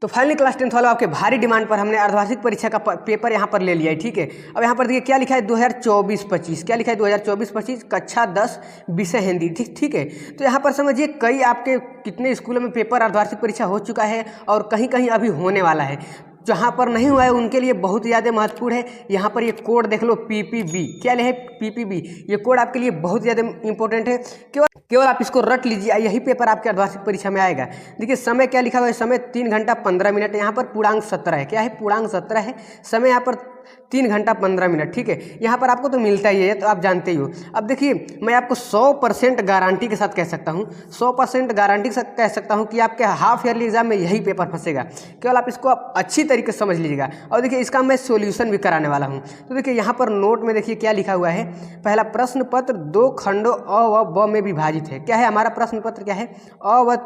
तो finally class 10th वालों आपके भारी डिमांड पर हमने अर्धवार्षिक परीक्षा का पेपर यहाँ पर ले लिया है। ठीक है, अब यहाँ पर देखिए क्या लिखा है 2024-25, क्या लिखा है 2024-25 कक्षा 10 विषय हिंदी। ठीक है, तो यहाँ पर समझिए कई आपके कितने स्कूलों में पेपर अर्धवार्षिक परीक्षा हो चुका है और कहीं कहीं अभी होने वाला है। जहाँ पर नहीं हुआ है उनके लिए बहुत ज़्यादा महत्वपूर्ण है। यहाँ पर ये कोड देख लो PPB, क्या है PPB, ये कोड आपके लिए बहुत ज़्यादा इंपॉर्टेंट है। केवल आप इसको रट लीजिए, यही पेपर आपके अर्धवार्षिक परीक्षा में आएगा। देखिए समय क्या लिखा हुआ है, समय 3 घंटा 15 मिनट, यहाँ पर पूर्णांक 17 है। क्या है, पूर्णांक 17 है। समय यहाँ पर 3 घंटा 15 मिनट। ठीक है, यहाँ पर आपको तो मिलता ही है, तो आप जानते ही हो। अब देखिए मैं आपको 100% गारंटी के साथ कह सकता हूँ, 100% गारंटी के साथ कह सकता हूँ कि आपके हाफ ईयरली एग्जाम में यही पेपर फंसेगा। केवल आप इसको आप अच्छी तरीके से समझ लीजिएगा। और देखिए इसका मैं सॉल्यूशन भी कराने वाला हूँ। तो देखिए यहाँ पर नोट में देखिए क्या लिखा हुआ है। पहला प्रश्न पत्र 2 खंडों अ व ब में विभाजित है। क्या है हमारा प्रश्न पत्र, क्या है अ व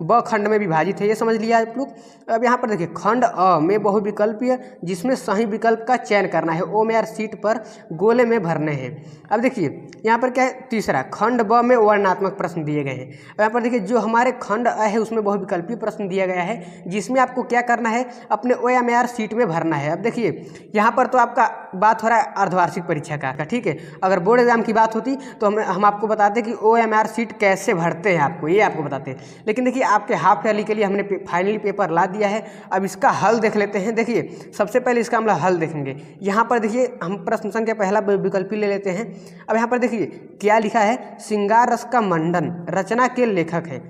ब खंड में विभाजित है, ये समझ लिया आप लोग। अब यहाँ पर देखिए खंड अ में बहुविकल्पीय जिसमें सही विकल्प का चयन करना है, OMR सीट पर गोले में भरने हैं। अब देखिए यहाँ पर क्या है, तीसरा खंड ब में वर्णनात्मक प्रश्न दिए गए हैं। अब यहाँ पर देखिए जो हमारे खंड अ है उसमें बहुविकल्पीय प्रश्न दिया गया है, जिसमें आपको क्या करना है, अपने OMR सीट में भरना है। अब देखिए यहाँ पर तो आपका बात हो रहा है अर्धवार्षिक परीक्षा का। ठीक है, अगर बोर्ड एग्जाम की बात होती तो हम आपको बताते कि OMR सीट कैसे भरते हैं, आपको ये आपको बताते हैं। लेकिन देखिए आपके हाफ ईयरली के लिए हमने फाइनली पेपर ला दिया है। अब इसका हल देख लेते हैं। देखिए सबसे पहले इसका हम हल देखेंगे। यहाँ पर देखिए हम प्रश्न संख्या पहला विकल्पी ले लेते हैं। अब यहाँ पर देखिए क्या लिखा है, श्रृंगार रस का मंडन रचना के लेखक है।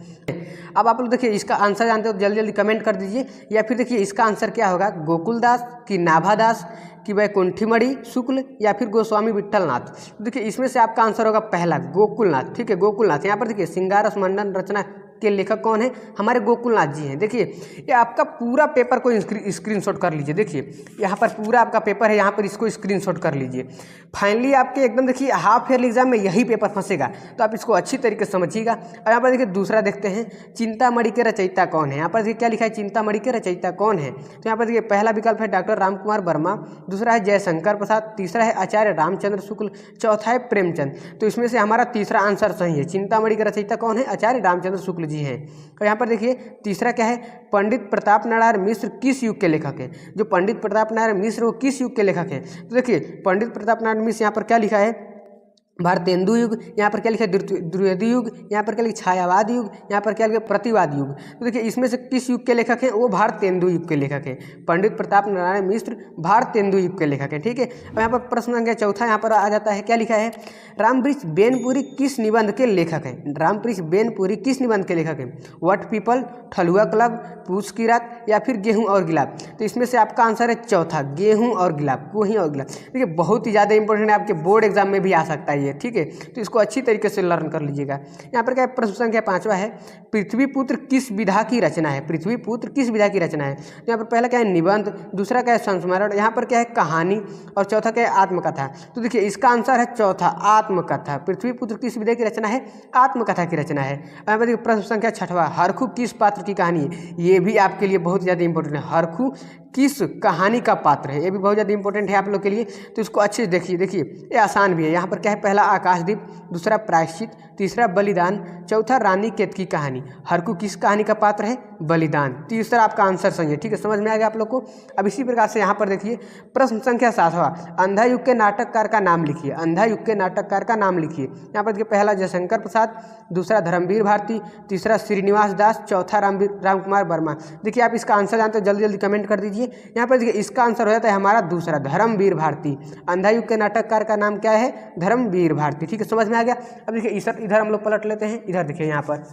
अब आप लोग देखिए इसका आंसर जानते हो तो जल्दी जल्दी कमेंट कर दीजिए, या फिर देखिए इसका आंसर क्या होगा, गोकुलदास की नाभादास कि वैकुंठीमणि शुक्ल या फिर गोस्वामी विट्ठलनाथ। तो देखिए इसमें से आपका आंसर होगा पहला गोकुलनाथ। ठीक है, गोकुलनाथ। यहाँ पर देखिए श्रृंगार रस मंडन रचना के लेखक कौन है, हमारे गोकुलनाथ जी हैं। देखिए ये आपका पूरा पेपर को स्क्रीनशॉट कर लीजिए। देखिए यहाँ पर पूरा आपका पेपर है, यहाँ पर इसको स्क्रीनशॉट कर लीजिए। फाइनली आपके एकदम देखिए हाफ ईयरली एग्जाम में यही पेपर फंसेगा, तो आप इसको अच्छी तरीके से समझिएगा। और यहाँ पर देखिए दूसरा देखते हैं, चिंतामणि के रचयिता कौन है। यहाँ पर देखिए क्या लिखा है, चिंतामणि के रचयिता कौन है। तो यहाँ पर देखिए पहला विकल्प है डॉक्टर रामकुमार वर्मा, दूसरा है जयशंकर प्रसाद, तीसरा है आचार्य रामचंद्र शुक्ल, चौथा है प्रेमचंद। तो इसमें से हमारा तीसरा आंसर सही है। चिंतामणि के रचयिता कौन है, आचार्य रामचंद्र शुक्ल जी हैं। और यहाँ पर देखिए तीसरा क्या है, पंडित प्रताप नारायण मिश्र किस युग के लेखक है। जो पंडित प्रताप नारायण मिश्र वो किस युग के लेखक है। तो देखिए पंडित प्रताप नारायण मिश्र यहाँ पर क्या लिखा है, भारतेंदु युग, यहाँ पर क्या लिखा है द्विवेदी युग, यहाँ पर क्या लिखा छायावाद युग, यहाँ पर क्या लिखा प्रतिवाद युग। तो देखिए इसमें से किस युग के लेखक हैं, वो भारतेंदु युग के लेखक हैं। पंडित प्रताप नारायण मिश्र भारतेंदु युग के लेखक हैं। ठीक है, और यहाँ पर प्रश्न संख्या चौथा यहाँ पर आ जाता है, क्या लिखा है, रामवृक्ष बेनपुरी किस निबंध के लेखक हैं। रामवृक्ष बेनपुरी किस निबंध के लेखक हैं, वट पीपल, ठलुआ क्लब, पूस की रात या फिर गेहूं और गिलाब। तो इसमें से आपका आंसर है चौथा, गेहूं और गिलाब, कोही और गिलाब। देखिए बहुत ही ज़्यादा इंपॉर्टेंट है, आपके बोर्ड एग्जाम में भी आ सकता है ये। ठीक है, तो इसको अच्छी तरीके से लर्न कर लीजिएगा। यहाँ पर क्या प्रश्न संख्या 5वां है, पृथ्वीपुत्र किस विधा की रचना है। पृथ्वीपुत्र किस विधा की रचना है। तो यहाँ पर पहला क्या है निबंध, दूसरा क्या है संस्मरण, यहाँ पर क्या है कहानी, और चौथा क्या है आत्मकथा। तो देखिए इसका आंसर है चौथा, आत्मकथा। पृथ्वीपुत्र किस विधा की रचना है, आत्मकथा की रचना है। यहाँ पर देखिए प्रश्न संख्या 6वां, हरखू किस पात्र की कहानी है। ये भी आपके लिए बहुत ज़्यादा इंपॉर्टेंट है, हरखू किस कहानी का पात्र है, ये भी बहुत ज़्यादा इंपॉर्टेंट है आप लोग के लिए। तो इसको अच्छे से देखिए। देखिए ये आसान भी है। यहाँ पर क्या है, पहला आकाशदीप, दूसरा प्रायश्चित, तीसरा बलिदान, चौथा रानी केत की कहानी। हरखू किस कहानी का पात्र है, बलिदान। तीसरा आपका आंसर सही है। ठीक है, समझ में आ गया आप लोग को। अब इसी प्रकार से यहाँ पर देखिए प्रश्न संख्या 7वां, अंधा युग के नाटककार का नाम लिखिए। अंधा युग के नाटककार का नाम लिखिए। यहाँ पर देखिए पहला जयशंकर प्रसाद, दूसरा धर्मवीर भारती, तीसरा श्रीनिवास दास, चौथा रामकुमार वर्मा। देखिए आप इसका आंसर जानते हो, जल्दी जल्दी कमेंट कर दीजिए। यहाँ पर देखिए इसका आंसर हो जाता है हमारा दूसरा, धर्मवीर भारती। अंधा युग के नाटककार का नाम क्या है, धर्मवीर भारती। ठीक है, समझ में आ गया। अब देखिए इधर हम लोग पलट लेते हैं। इधर देखिए यहाँ पर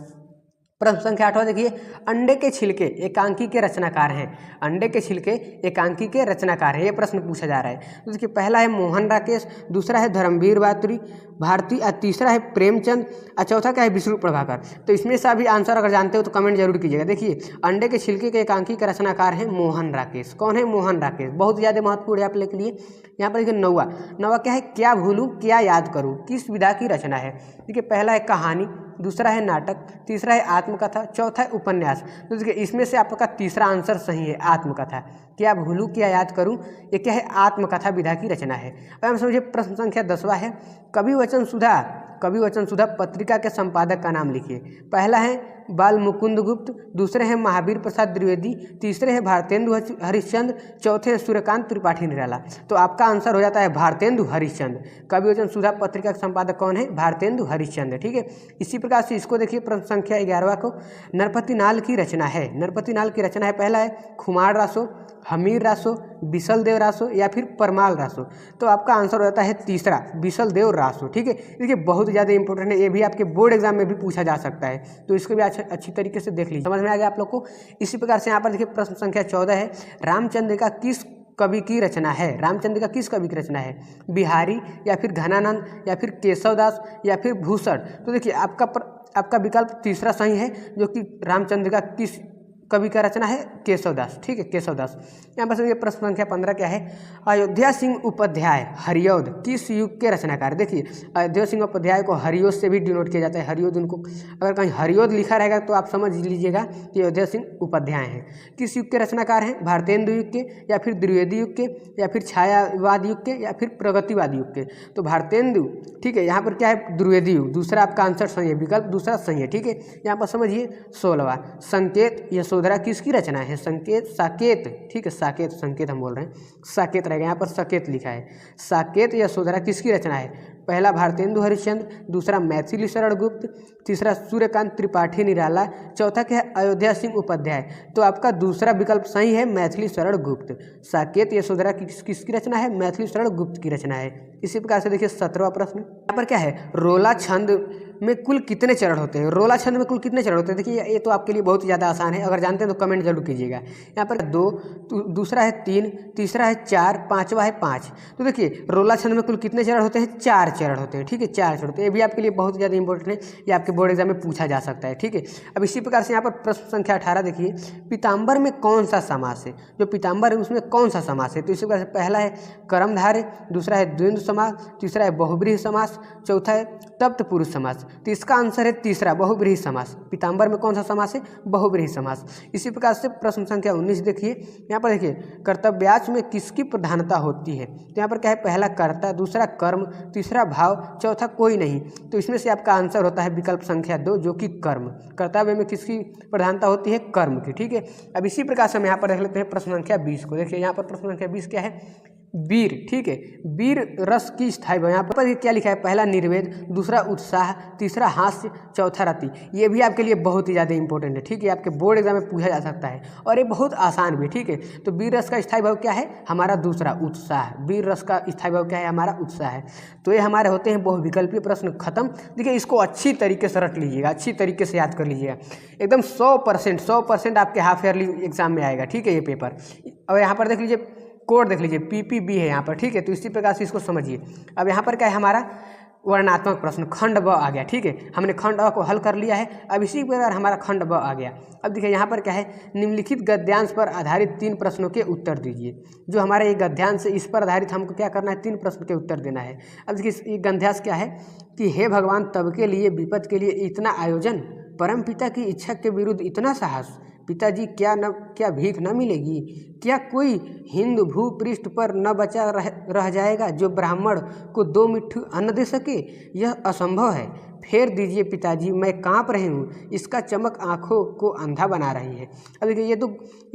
प्रश्न संख्या 8वां देखिए, अंडे के छिलके एकांकी के रचनाकार हैं। अंडे के छिलके एकांकी के रचनाकार हैं, ये प्रश्न पूछा जा रहा है। तो देखिए पहला है मोहन राकेश, दूसरा है धर्मवीर भारती, और तीसरा है प्रेमचंद, और चौथा क्या है विष्णु प्रभाकर। तो इसमें से भी आंसर अगर जानते हो तो कमेंट जरूर कीजिएगा। देखिए अंडे के छिलके के एकांकी के रचनाकार हैं मोहन राकेश। कौन है, मोहन राकेश। बहुत ज़्यादा महत्वपूर्ण है आप लोग के लिए। यहाँ पर देखिए 9वां क्या है, क्या भूलूं क्या याद करूं किस विधा की रचना है। देखिए पहला है कहानी, दूसरा है नाटक, तीसरा है आत्मकथा, चौथा है उपन्यास। तो देखिए इसमें से आपका तीसरा आंसर सही है, आत्मकथा। क्या भूलूं क्या याद करूं, ये क्या है, आत्मकथा विधा की रचना है। अब हम समझिए प्रश्न संख्या 10वां है, कवि वचन सुधा कवि वचन सुधा पत्रिका के संपादक का नाम लिखिए। पहला है बाल मुकुंद गुप्त, दूसरे हैं महावीर प्रसाद द्विवेदी, तीसरे हैं भारतेंदु हरिश्चंद्र, चौथे हैं सूर्यकांत त्रिपाठी निराला। तो आपका आंसर हो जाता है भारतेंदु हरिश्चंद्र। कवि वचन सुधा पत्रिका के संपादक कौन है? भारतेंदु हरिश्चंद्र। ठीक है, इसी प्रकार से इसको देखिए प्रश्न संख्या 11वां को, नरपति नाल की रचना है। नरपति नाल की रचना है, पहला है खुमार रासो, हमीर रासो, बिसल देव रासो या फिर परमाल रासो। तो आपका आंसर हो जाता है तीसरा, बिसल देव रासो। ठीक है, देखिए बहुत ज़्यादा इंपॉर्टेंट है, ये भी आपके बोर्ड एग्जाम में भी पूछा जा सकता है, तो इसको भी अच्छी तरीके से देख लीजिए, समझ में आ गया आप लोग को। इसी प्रकार से यहाँ पर देखिए प्रश्न संख्या 14 है, रामचंद्रिका किस कवि की रचना है? रामचंद्रिका किस कवि की रचना है? बिहारी या फिर घनानंद या फिर केशवदास या फिर भूषण। तो देखिए आपका विकल्प तीसरा सही है, जो कि रामचंद्रिका किस कवि का रचना है? केशवदास। ठीक है, केशवदास। यहाँ पर ये प्रश्न संख्या 15 क्या है? अयोध्या सिंह उपाध्याय हरिऔध किस युग के रचनाकार? देखिए अयोध्या सिंह उपाध्याय को हरिऔध से भी डिनोट किया जाता है। हरिऔध, उनको अगर कहीं हरिऔध लिखा रहेगा तो आप समझ लीजिएगा कि अयोध्या सिंह उपाध्याय हैं। किस युग के रचनाकार हैं? भारतेंदु युग के या फिर द्विवेदी युग के या फिर छायावाद युग के या फिर प्रगतिवाद युग के? तो भारतेंदु, ठीक है, यहाँ पर क्या है? द्विवेदी युग। दूसरा आपका आंसर सही है, विकल्प दूसरा सही है। ठीक है, यहाँ पर समझिए 16वां, संकेत यशोधरा किसकी रचना है? संकेत, साकेत। ठीक है, साकेत, संकेत हम बोल रहे हैं, साकेत रहेगा, यहाँ पर साकेत लिखा है। साकेत यशोधरा किसकी रचना है? पहला भारतेंदु हरिश्चंद्र, दूसरा मैथिली शरण गुप्त, तीसरा सूर्यकांत त्रिपाठी निराला, चौथा क्या है? अयोध्या सिंह उपाध्याय। तो आपका दूसरा विकल्प सही है, मैथिली शरण गुप्त। साकेत यशोधरा किसकी रचना है? मैथिली शरण गुप्त की रचना है। इसी प्रकार से देखिए 17वां प्रश्न, यहाँ पर क्या है? रोला छंद में कुल कितने चरण होते हैं? रोला छंद में कुल कितने चरण होते हैं? देखिए ये तो आपके लिए बहुत ही ज़्यादा आसान है, अगर जानते हैं तो कमेंट जरूर कीजिएगा। यहाँ पर 2, दूसरा है 3, तीसरा है 4, पाँचवा है 5। तो देखिए रोला छंद में कुल कितने चरण होते हैं? 4 चरण होते हैं। ठीक है, 4 चरण होते हैं। ये भी आपके लिए बहुत ज़्यादा इंपॉर्टेंट है, ये आपके बोर्ड एग्जाम में पूछा जा सकता है। ठीक है, अब इसी प्रकार से यहाँ पर प्रश्न संख्या 18 देखिए, पीताम्बर में कौन सा समास है? जो पीताम्बर है उसमें कौन सा समास है? तो इसी प्रकार से पहला है कर्मधारय, दूसरा है द्वंद्व समास, तीसरा है बहुव्रीहि समास, चौथा है तप्त पुरुष समास। तो इसका आंसर है तीसरा, बहुव्रीहि समास। पीताम्बर में कौन सा समास है? बहुव्रीहि समास। इसी प्रकार से प्रश्न संख्या 19 देखिए, यहाँ पर देखिए कर्तव्याच में किसकी प्रधानता होती है? तो यहाँ पर क्या है? पहला कर्ता, दूसरा कर्म, तीसरा भाव, चौथा कोई नहीं। तो इसमें से आपका आंसर होता है विकल्प संख्या 2, जो कि कर्म। कर्तव्य में किसकी प्रधानता होती है? कर्म की। ठीक है, अब इसी प्रकार से हम यहाँ पर देख लेते हैं प्रश्न संख्या 20 को। देखिए यहाँ पर प्रश्न संख्या 20 क्या है? वीर। ठीक है, वीर रस की स्थायी भाव। यहाँ पर क्या लिखा है? पहला निर्वेद, दूसरा उत्साह, तीसरा हास्य, चौथा रति। ये भी आपके लिए बहुत ही ज़्यादा इंपॉर्टेंट है। ठीक है, आपके बोर्ड एग्जाम में पूछा जा सकता है और ये बहुत आसान भी। ठीक है, तो वीर रस का स्थायी भाव क्या है? हमारा दूसरा, उत्साह। वीर रस का स्थायी भाव क्या है? हमारा उत्साह है। तो ये हमारे होते हैं बहुविकल्पीय प्रश्न खत्म। देखिए इसको अच्छी तरीके से रट लीजिएगा, अच्छी तरीके से याद कर लीजिएगा, एकदम 100% आपके हाफ ईयरली एग्जाम में आएगा। ठीक है, ये पेपर। और यहाँ पर देख लीजिए कोड, देख लीजिए PPB है यहाँ पर। ठीक है, तो इसी प्रकार से इसको समझिए। अब यहाँ पर क्या है? हमारा वर्णात्मक प्रश्न खंड ब आ गया। ठीक है, हमने खंड अ को हल कर लिया है। अब इसी प्रकार हमारा खंड ब आ गया। अब देखिए यहाँ पर क्या है? निम्नलिखित गद्यांश पर आधारित 3 प्रश्नों के उत्तर दीजिए। जो हमारा ये गद्यांश है, इस पर आधारित हमको क्या करना है? 3 प्रश्न के उत्तर देना है। अब देखिए ये गद्यांश क्या है कि हे भगवान, तब के लिए विपद के लिए इतना आयोजन, परम पिता की इच्छा के विरुद्ध इतना साहस, पिताजी क्या भीख न मिलेगी? क्या कोई हिंदू भूपृष्ठ पर न बचा रह जाएगा जो ब्राह्मण को 2 मुट्ठी अन्न दे सके? यह असंभव है। फेर दीजिए पिताजी, मैं काँप रही हूँ, इसका चमक आँखों को अंधा बना रही है। अब देखिए ये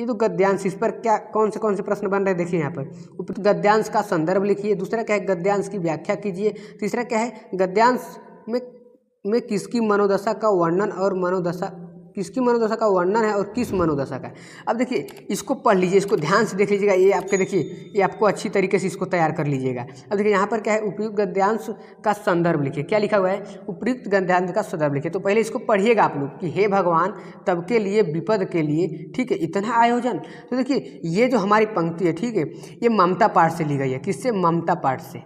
तो गद्यांश, इस पर क्या कौन से प्रश्न बन रहे हैं? देखिए यहाँ पर गद्यांश का संदर्भ लिखिए, दूसरा क्या है? गद्यांश की व्याख्या कीजिए, तीसरा क्या है? गद्यांश में किसकी मनोदशा का वर्णन और किसकी मनोदशा का वर्णन है और किस मनोदशा का है। अब देखिए इसको पढ़ लीजिए, इसको ध्यान से देख लीजिएगा। ये आपके देखिए, ये आपको अच्छी तरीके से इसको तैयार कर लीजिएगा। अब देखिए यहाँ पर क्या है? उपयुक्त गद्यांश का संदर्भ लिखिए। क्या लिखा हुआ है? उपयुक्त गद्यांश का संदर्भ लिखिए। तो पहले इसको पढ़िएगा आप लोग कि हे भगवान, तब के लिए विपद के लिए, ठीक है, इतना आयोजन। तो देखिए ये जो हमारी पंक्ति है, ठीक है, ये ममता पाठ से ली गई है। किससे? ममता पाठ से।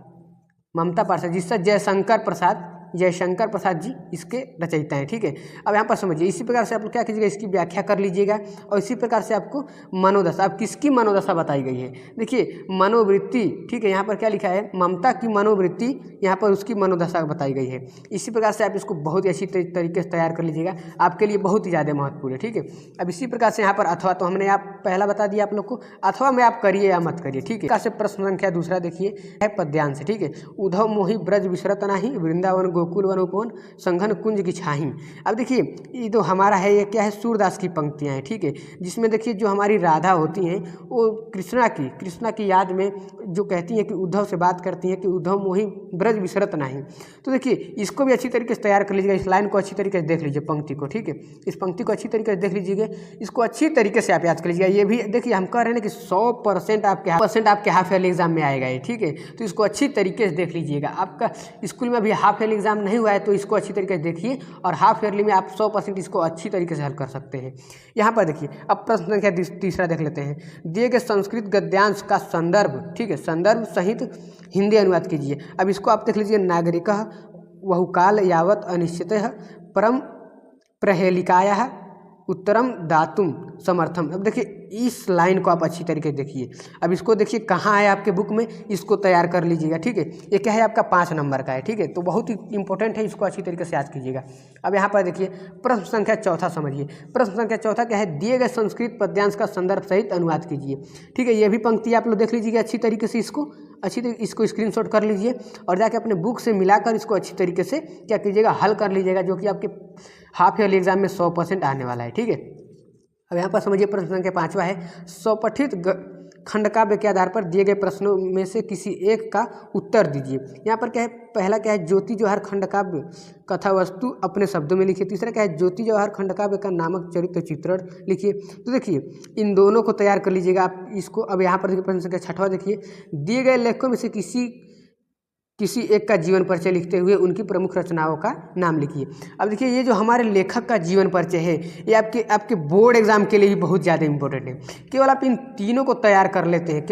ममता पाठ से, जिससे जयशंकर प्रसाद जी इसके रचयिता हैं। ठीक है, अब यहाँ पर समझिए। इसी प्रकार से आप लोग क्या कीजिएगा? इसकी व्याख्या कर लीजिएगा और इसी प्रकार से आपको मनोदशा, अब किसकी मनोदशा बताई गई है? देखिए मनोवृत्ति, ठीक है, यहाँ पर क्या लिखा है? ममता की मनोवृत्ति, यहाँ पर उसकी मनोदशा बताई गई है। इसी प्रकार से आप इसको बहुत ही अच्छी तरीके से तैयार कर लीजिएगा, आपके लिए बहुत ही ज़्यादा महत्वपूर्ण है। ठीक है, अब इसी प्रकार से यहाँ पर अथवा, तो हमने आप पहला बता दिया आप लोग को, अथवा में आप करिए या मत करिए। ठीक है, प्रश्न संख्या दूसरा देखिए है पद्यांश। ठीक है, उद्धव मोहि ब्रज विसरत नाही, वृंदावन गोकुल वन उपवन संघन कुंज की छाही। अब देखिए ये तो हमारा है, ये क्या है, सूरदास की पंक्तियाँ हैं, ठीक है, जिसमें देखिए जो हमारी राधा होती हैं वो कृष्णा की याद में जो कहती हैं कि उद्धव से बात करती हैं कि उद्धव मोहि ब्रज विसरत नहीं। तो देखिए इसको भी अच्छी तरीके से तैयार कर लीजिएगा, इस लाइन को अच्छी तरीके से देख लीजिए, पंक्ति को, ठीक है, इस पंक्ति को अच्छी तरीके से देख लीजिएगा, इसको अच्छी तरीके से आप याद कर लीजिएगा। ये भी देखिए हम कह रहे हैं कि 100% आपके हाफ ईयरली एग्जाम में आएगा ये, ठीक है, तो इसको अच्छी तरीके से देख लीजिएगा। आपका स्कूल में अभी हाफ ईयरली एग्जाम नहीं हुआ है तो इसको अच्छी तरीके से देखिए और हाफ ईयरली में आप 100% इसको अच्छी तरीके से हल कर सकते हैं। यहाँ पर देखिए अब प्रश्न संख्या तीसरा देख लेते हैं। दिए गए संस्कृत गद्यांश का संदर्भ, ठीक है, संदर्भ सहित हिंदी अनुवाद कीजिए। अब इसको आप देख लीजिए, नागरिकः बहुकाल यावत् अनिश्चितः परम प्रहेलिकायाः उत्तरम दातुम समर्थम। अब देखिए इस लाइन को आप अच्छी तरीके से देखिए। अब इसको देखिए कहाँ है आपके बुक में, इसको तैयार कर लीजिएगा, ठीक है, ये क्या है आपका 5 नंबर का है, ठीक है, तो बहुत ही इंपॉर्टेंट है, इसको अच्छी तरीके से याद कीजिएगा। अब यहाँ पर देखिए प्रश्न संख्या चौथा समझिए। प्रश्न संख्या चौथा क्या है, दिए गए संस्कृत पद्यांश का संदर्भ सहित अनुवाद कीजिए, ठीक है, ये भी पंक्ति आप लोग देख लीजिएगा अच्छी तरीके से, इसको स्क्रीनशॉट कर लीजिए और जाके अपने बुक से मिलाकर इसको अच्छी तरीके से क्या कीजिएगा, हल कर लीजिएगा, जो कि आपके हाफ ईयरली एग्जाम में 100% आने वाला है, ठीक है। अब यहाँ पर समझिए प्रश्न संख्या 5वां है, स्वपठित खंड काव्य के आधार पर दिए गए प्रश्नों में से किसी एक का उत्तर दीजिए। यहाँ पर क्या है, पहला क्या है, ज्योति जवाहर खंड काव्य कथा वस्तु अपने शब्दों में लिखिए। तीसरा क्या है, ज्योति जवाहर खंड काव्य का नामक चरित्र चित्रण लिखिए। तो देखिए इन दोनों को तैयार कर लीजिएगा आप इसको। अब यहाँ पर देखिए प्रश्न संख्या 6वां देखिए, दिए गए लेखकों में से किसी एक का जीवन परिचय लिखते हुए उनकी प्रमुख रचनाओं का नाम लिखिए। अब देखिए ये जो हमारे लेखक का जीवन परिचय है ये आपके बोर्ड एग्जाम के लिए भी बहुत ज़्यादा इंपॉर्टेंट है। केवल आप इन तीनों को तैयार कर लेते हैं,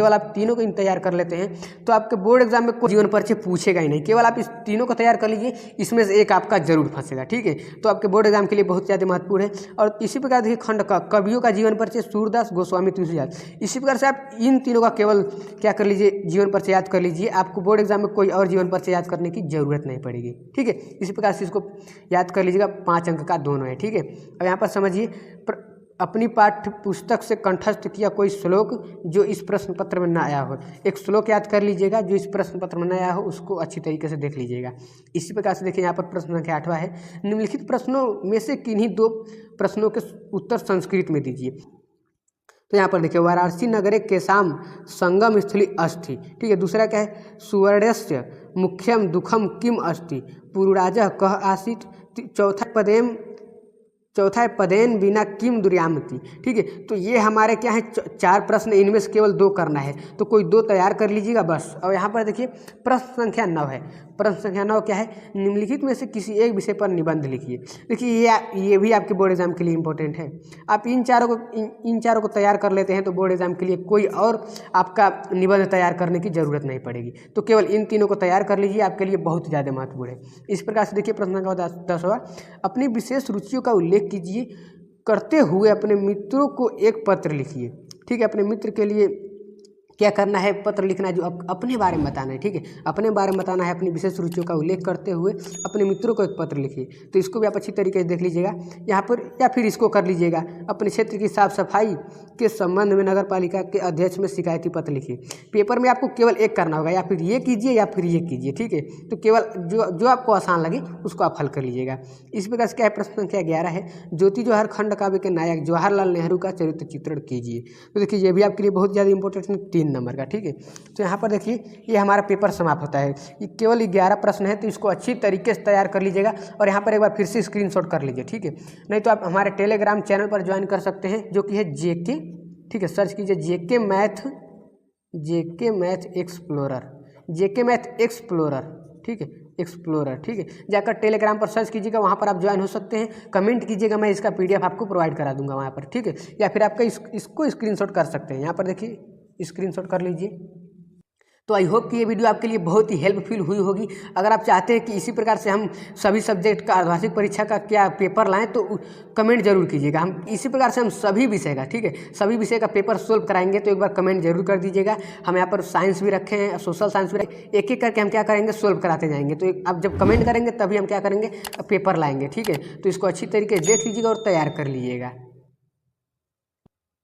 तैयार कर लेते हैं तो आपके बोर्ड एग्जाम में कोई जीवन परिचय पूछेगा ही नहीं। केवल आप इस तीनों को तैयार कर लीजिए, इसमें से एक आपका जरूर फंसेगा, ठीक है, तो आपके बोर्ड एग्जाम के लिए बहुत ज़्यादा महत्वपूर्ण है। और इसी प्रकार देखिए खंड का कवियों का जीवन परिचय सूरदास, गोस्वामी, तुलसीदास, इसी प्रकार से आप इन तीनों का केवल क्या कर लीजिए, जीवन परिचय याद कर लीजिए। आपको बोर्ड एग्जाम में कोई और जीवन परिचय याद करने की जरूरत नहीं पड़ेगी, ठीक है। इसी प्रकार से इसको याद कर लीजिएगा, 5 अंक का दोनों है, ठीक है। अब यहाँ पर समझिए, अपनी पाठ्य पुस्तक से कंठस्थ किया कोई श्लोक जो इस प्रश्न पत्र में न आया हो। एक श्लोक याद कर लीजिएगा जो इस प्रश्न पत्र में न आया हो, उसको अच्छी तरीके से देख लीजिएगा। इसी प्रकार से देखिए यहाँ पर प्रश्न संख्या 8वां है, निम्नलिखित प्रश्नों में से किन्हीं 2 प्रश्नों के उत्तर संस्कृत में दीजिए। तो यहाँ पर देखिए, वाराणसी नगरे केशाम संगम स्थली अस्ति, ठीक है। दूसरा क्या है, सुवर्णस्य मुख्यम दुखम किम अस्ति, पुरुराजः कह आसीत। चौथा है पदेन बिना किम दुर्यामति, ठीक है। तो ये हमारे क्या है 4 प्रश्न, इनमें से केवल 2 करना है, तो कोई 2 तैयार कर लीजिएगा बस। और यहाँ पर देखिए प्रश्न संख्या 9 है। प्रश्न संख्या 9 क्या है, निम्नलिखित में से किसी एक विषय पर निबंध लिखिए। देखिए ये भी आपके बोर्ड एग्जाम के लिए इंपॉर्टेंट है। आप इन चारों को तैयार कर लेते हैं तो बोर्ड एग्जाम के लिए कोई और आपका निबंध तैयार करने की जरूरत नहीं पड़ेगी। तो केवल इन तीनों को तैयार कर लीजिए, आपके लिए बहुत ज़्यादा महत्वपूर्ण है। इस प्रकार से देखिए प्रश्न संख्या 10वां, अपनी विशेष रुचियों का उल्लेख कीजिए करते हुए अपने मित्रों को एक पत्र लिखिए, ठीक है। अपने मित्र के लिए क्या करना है, पत्र लिखना है जो अपने बारे में बताना है, ठीक है, अपने बारे में बताना है, अपनी विशेष रुचियों का उल्लेख करते हुए अपने मित्रों को एक पत्र लिखिए। तो इसको भी आप अच्छी तरीके से देख लीजिएगा यहाँ पर, या फिर इसको कर लीजिएगा, अपने क्षेत्र की साफ सफाई के संबंध में नगर पालिका के अध्यक्ष में शिकायती पत्र लिखिए। पेपर में आपको केवल एक करना होगा, या फिर ये कीजिए या फिर ये कीजिए, ठीक है। तो केवल जो आपको आसान लगे उसको आप हल कर लीजिएगा। इस प्रकार से क्या है, प्रश्न संख्या 11 है, ज्योति जवाहर खंड काव्य के नायक जवाहरलाल नेहरू का चरित्र चित्रण कीजिए। तो देखिए ये भी आपके लिए बहुत ज़्यादा इंपॉर्टेंट है, 3 नंबर का, ठीक है। तो यहाँ पर देखिए ये हमारा पेपर समाप्त होता है। ये केवल 11 प्रश्न है, तो इसको अच्छी तरीके से तैयार कर लीजिएगा और यहाँ पर एक बार फिर से स्क्रीनशॉट कर लीजिए, ठीक है। नहीं तो आप हमारे टेलीग्राम चैनल पर ज्वाइन कर सकते हैं जो कि है JK, ठीक है, सर्च कीजिए JK मैथ एक्सप्लोरर, ठीक है, एक्सप्लोरर, ठीक है। जाकर टेलीग्राम पर सर्च कीजिएगा, वहाँ पर आप ज्वाइन हो सकते हैं। कमेंट कीजिएगा, मैं इसका PDF आपको प्रोवाइड करा दूंगा वहाँ पर, ठीक है। या फिर आपका इसको स्क्रीनशॉट कर सकते हैं, यहाँ पर देखिए स्क्रीनशॉट कर लीजिए। तो आई होप कि ये वीडियो आपके लिए बहुत ही हेल्पफुल हुई होगी। अगर आप चाहते हैं कि इसी प्रकार से हम सभी सब्जेक्ट का अर्धवार्षिक परीक्षा का क्या पेपर लाएं तो कमेंट जरूर कीजिएगा। हम इसी प्रकार से हम सभी विषय का, ठीक है, सभी विषय का पेपर सोल्व कराएंगे, तो एक बार कमेंट जरूर कर दीजिएगा। हम यहाँ पर साइंस भी रखे हैं, सोशल साइंस भी रखे, एक एक करके हम क्या करेंगे, सोल्व कराते जाएंगे। तो आप जब कमेंट करेंगे तभी हम क्या करेंगे, पेपर लाएंगे, ठीक है। तो इसको अच्छी तरीके से देख लीजिएगा और तैयार कर लीजिएगा।